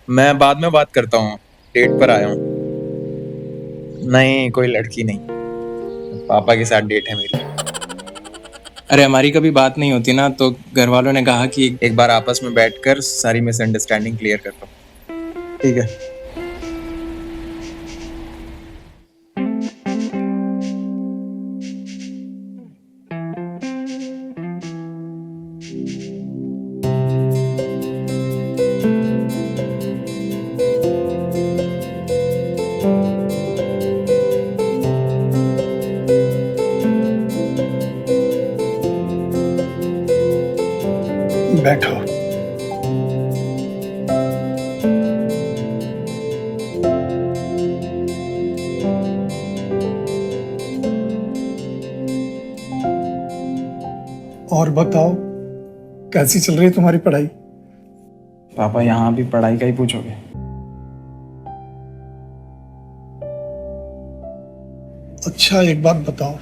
मैं बाद में बात करता हूँ। डेट पर आया हूँ। नहीं, कोई लड़की नहीं। पापा के साथ डेट है मेरी। अरे हमारी कभी बात नहीं होती ना, तो घर वालों ने कहा कि एक बार आपस में बैठकर सारी मिसअंडरस्टैंडिंग क्लियर कर लो। ठीक है। बैठो। और बताओ, कैसी चल रही है तुम्हारी पढ़ाई? पापा यहाँ भी पढ़ाई का ही पूछोगे? अच्छा, एक बात बताओ,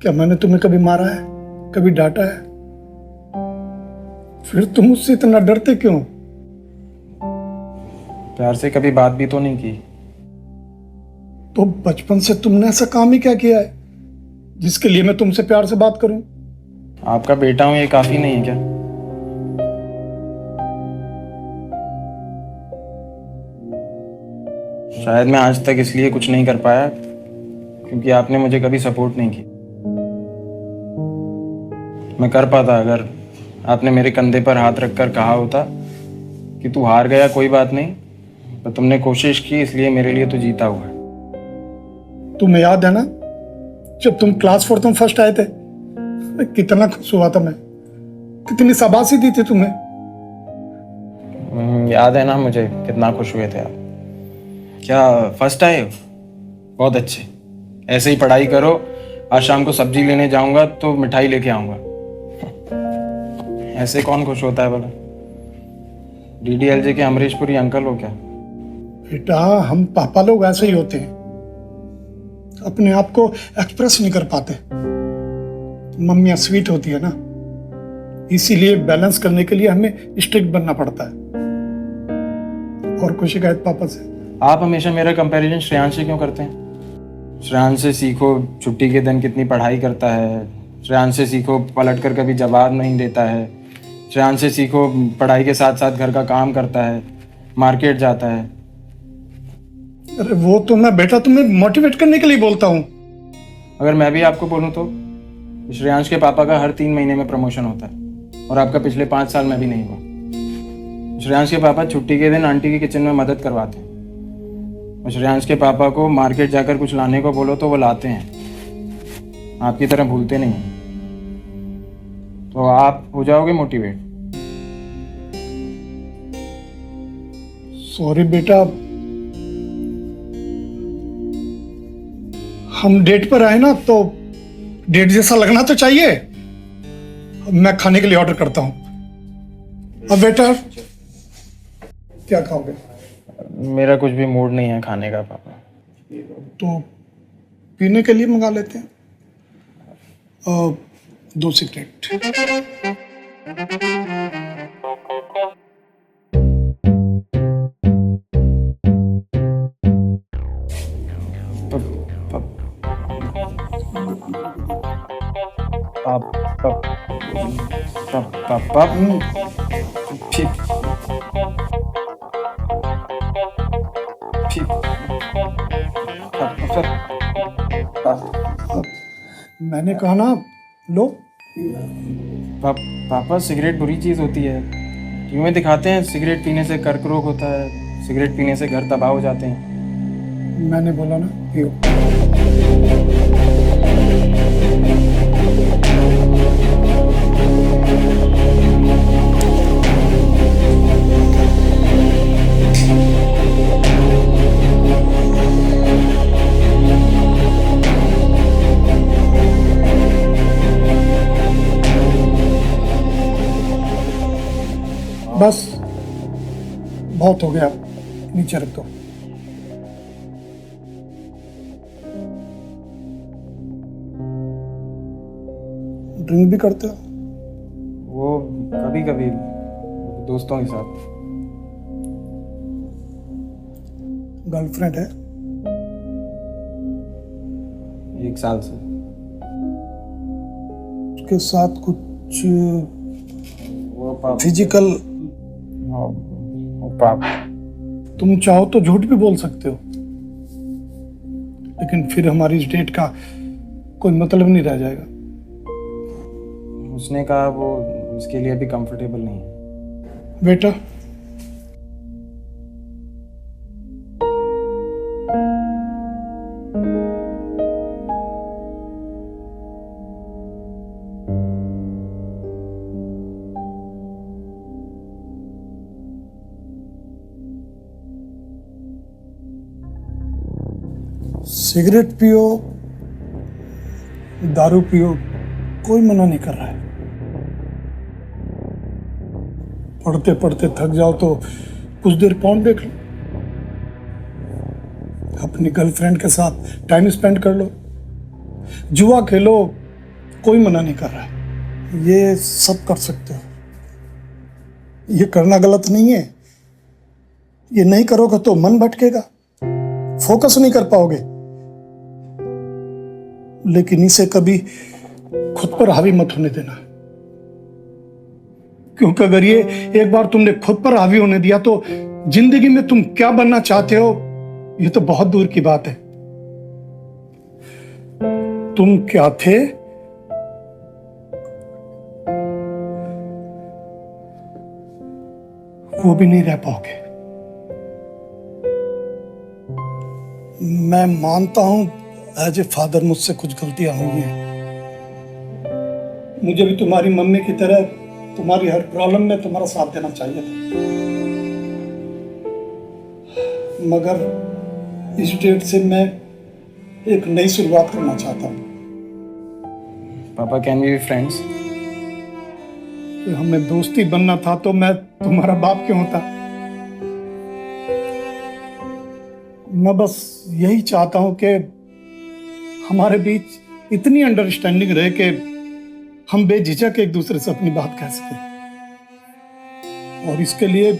क्या मैंने तुम्हें कभी मारा है, कभी डांटा है? फिर तुम मुझसे इतना डरते क्यों? प्यार से कभी बात भी तो नहीं की। तो बचपन से तुमने ऐसा काम ही क्या किया है जिसके लिए मैं तुमसे प्यार से बात करूं? आपका बेटा हूँ, ये काफी नहीं है क्या? शायद मैं आज तक इसलिए कुछ नहीं कर पाया क्योंकि आपने मुझे कभी सपोर्ट नहीं की। मैं कर पाता अगर आपने मेरे कंधे पर हाथ रखकर कहा होता कि तू हार गया, कोई बात नहीं, पर तुमने कोशिश की, इसलिए मेरे लिए तो जीता हुआ है। तुम्हें याद है ना, जब तुम क्लास 4 में फर्स्ट आए थे, कितना खुश हुआ था मैं, कितनी शाबाशी दी थी तुम्हें। याद है ना मुझे, कितना खुश हुए थे आप। क्या फर्स्ट आए हो? बहुत अच्छे। ऐसे ही पढ़ाई करो। आज शाम को सब्जी लेने जाऊंगा तो मिठाई लेके आऊंगा। ऐसे कौन खुश होता है भला? डीडीएलजे के अमरीशपुरी अंकल हो क्या? बेटा, हम पापा लोग ऐसे ही होते हैं, अपने आप को एक्सप्रेस नहीं कर पाते। मम्मियां स्वीट होती है ना, इसीलिए बैलेंस करने के लिए हमें स्ट्रिक्ट बनना पड़ता है। और कोई शिकायत पापा से? आप हमेशा मेरा कंपैरिजन श्रेयांश से क्यों करते हैं? श्रेयांश से सीखो छुट्टी के दिन कितनी पढ़ाई करता है। श्रेयांश से सीखो पलट कर कभी जवाब नहीं देता है। श्रेयांश से सीखो पढ़ाई के साथ साथ घर का काम करता है, मार्केट जाता है। अरे वो तो मैं बेटा तुम्हें मोटिवेट करने के लिए बोलता हूँ। अगर मैं भी आपको बोलूँ तो श्रेयांश के पापा का हर 3 महीने में प्रमोशन होता है और आपका पिछले 5 साल में भी नहीं हुआ। श्रेयांश के पापा छुट्टी के दिन आंटी की किचन में मदद करवाते हैं और श्रेयांश के पापा को मार्केट जाकर कुछ लाने को बोलो तो वो लाते हैं, आपकी तरह भूलते नहीं हैं। तो आप हो जाओगे मोटिवेट। सॉरी बेटा, हम डेट पर आए ना, तो डेट जैसा लगना तो चाहिए। मैं खाने के लिए ऑर्डर करता हूँ। अब बेटा, क्या खाओगे? मेरा कुछ भी मूड नहीं है खाने का पापा। तो पीने के लिए मंगा लेते हैं। 2 सिगरेट। पापा मैंने कहा ना, लो। पापा सिगरेट बुरी चीज होती है। टीवी में दिखाते हैं सिगरेट पीने से कर्क रोग होता है, सिगरेट पीने से घर तबाह हो जाते हैं। मैंने बोला ना, पियो। बस, बहुत हो गया, नीचे रख दो। ड्रिंक भी करते हो? वो कभी कभी दोस्तों के साथ। गर्लफ्रेंड है? 1 साल से। उसके साथ कुछ वो पापा फिजिकल? हाँ, वो पापा तुम चाहो तो झूठ भी बोल सकते हो, लेकिन फिर हमारी इस डेट का कोई मतलब नहीं रह जाएगा। उसने कहा वो उसके लिए अभी कंफर्टेबल नहीं है। बेटा, सिगरेट पियो, दारू पियो, कोई मना नहीं कर रहा है। पढ़ते पढ़ते थक जाओ तो कुछ देर पॉर्न देख लो, अपनी गर्लफ्रेंड के साथ टाइम स्पेंड कर लो, जुआ खेलो, कोई मना नहीं कर रहा है। ये सब कर सकते हो, ये करना गलत नहीं है। ये नहीं करोगे तो मन भटकेगा, फोकस नहीं कर पाओगे, लेकिन इसे कभी खुद पर हावी मत होने देना, क्योंकि अगर ये एक बार तुमने खुद पर हावी होने दिया तो जिंदगी में तुम क्या बनना चाहते हो ये तो बहुत दूर की बात है। तुम क्या थे वो भी नहीं रह पाओगे। मैं मानता हूं एज ए फादर मुझसे कुछ गलतियां हुई हैं। मुझे भी तुम्हारी मम्मी की तरह तुम्हारी हर प्रॉब्लम में तुम्हारा साथ देना चाहिए था, मगर इस डेट से मैं एक नई शुरुआत करना चाहता हूं। पापा, कैन वी बी फ्रेंड्स? हमें दोस्ती बनना था तो मैं तुम्हारा बाप क्यों होता। मैं बस यही चाहता हूं कि हमारे बीच इतनी अंडरस्टैंडिंग रहे कि हम बेझिझक एक दूसरे से अपनी बात कह सकें, और इसके लिए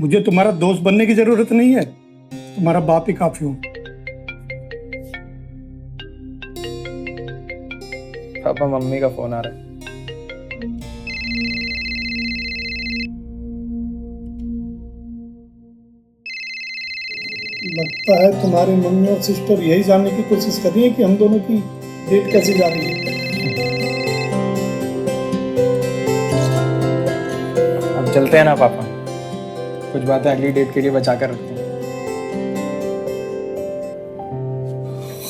मुझे तुम्हारा दोस्त बनने की जरूरत नहीं है, तुम्हारा बाप ही काफी हूं। पापा, मम्मी का फोन आ रहा है। लगता है तुम्हारी मम्मी और सिस्टर यही जानने की कोशिश कर रही है कि हम दोनों की डेट कैसे जा रही है। अब चलते हैं ना पापा, कुछ बातें अगली डेट के लिए बचा कर रखते हैं।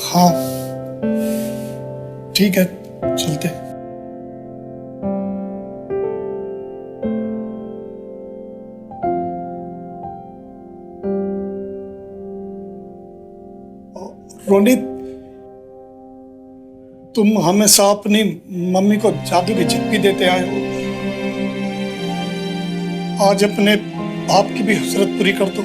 हाँ ठीक है, चलते। रोनित, तुम हमेशा अपनी मम्मी को जादू की चिट्ठी देते आए हो, आज अपने बाप की भी हसरत पूरी कर दो।